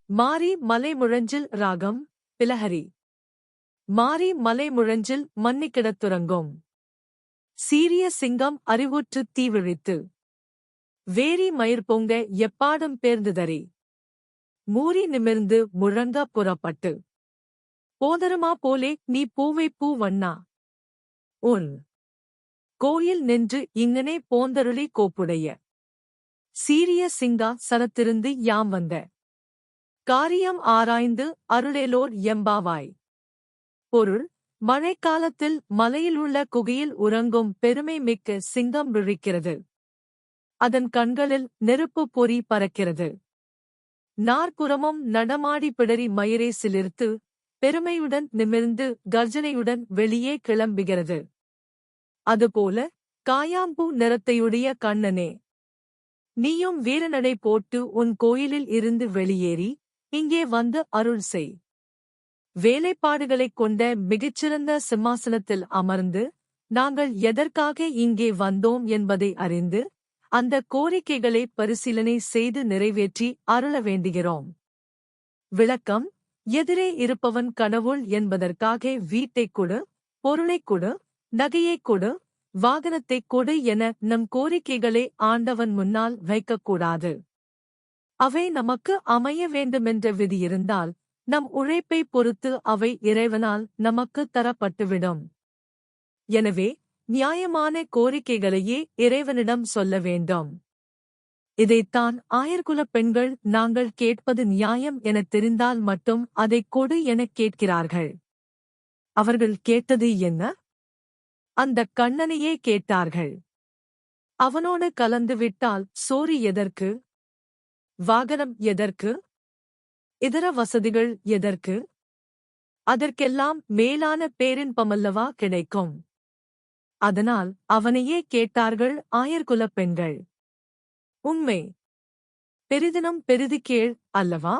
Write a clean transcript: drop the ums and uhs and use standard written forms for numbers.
மாரி மலைமுழஞ்சில் ராகம் பிலஹரி. மாரி மலைமுழஞ்சில் மன்னிக்கிடத்துறங்கும். சீரிய சிங்கம் அறிவுற்றுத் தீவிழித்து. வேரி மயிர் பொங்க எப்பாடும் பேர்ந்துதறி. மூரி நிமிர்ந்து முழங்க புறப்பட்டு. போதருமா போலே நீ பூவை பூ வண்ணா. உன் கோயில் நின்று இங்கனே போந்தருளி கோப்புடைய. சீரிய சிங்கா சரத்திருந்து யாம் வந்த. காரியம் ஆராய்ந்து அருளேலோர் எம்பாவாய். பொருள்: மழைக்காலத்தில் மலையிலுள்ள குகையில் உறங்கும் பெருமை மிக்க சிங்கம் விழிக்கிறது. அதன் கண்களில் நெருப்புப் பொறி பறக்கிறது. நாற்புறமும் நடமாடி பிடரி மயிரை சிலிர்த்து பெருமையுடன் நிமிர்ந்து கர்ஜனையுடன் வெளியே கிளம்புகிறது. அதுபோல காயாம்பூ நிறத்தையுடைய கண்ணனே, நீயும் வீரநடை போட்டு உன் கோயிலில் இருந்து வெளியேறி இங்கே வந்து அருள் செய். வேலைப்பாடுகளைக் கொண்ட மிகச்சிறந்த சிம்மாசனத்தில் அமர்ந்து நாங்கள் எதற்காக இங்கே வந்தோம் என்பதை அறிந்து அந்த கோரிக்கைகளை பரிசீலனை செய்து நிறைவேற்றி அருள வேண்டுகிறோம். விளக்கம்: எதிரே இருப்பவன் கடவுள் என்பதற்காக வீட்டைக் கொடு, பொருளைக் கொடு, நகையைக் கொடு, வாகனத்தைக் கொடு என நம் கோரிக்கைகளை ஆண்டவன் முன்னால் வைக்கக்கூடாது. அவை நமக்கு அமைய வேண்டுமென்ற விதியிருந்தால் நம் உழைப்பைப் பொறுத்து அவை இறைவனால் நமக்கு தரப்பட்டுவிடும். எனவே நியாயமான கோரிக்கைகளையே இறைவனிடம் சொல்ல வேண்டும். இதைத்தான் ஆயர்குலப் பெண்கள் நாங்கள் கேட்பது நியாயம் எனத் தெரிந்தால் மட்டும் அதைக் கொடு எனக் கேட்கிறார்கள். அவர்கள் கேட்டது என்ன? அந்தக் கண்ணனையே கேட்டார்கள். அவனோடு கலந்துவிட்டால் சோறு எதற்கு? வாகனம் எதற்கு? இதர வசதிகள் எதற்கு? அதற்கெல்லாம் மேலான பேரின்பமல்லவா கிடைக்கும். அதனால் அவனையே கேட்டார்கள் ஆயர்குலப் பெண்கள். உண்மை. பெரிதினும் பெரிது கேள் அல்லவா?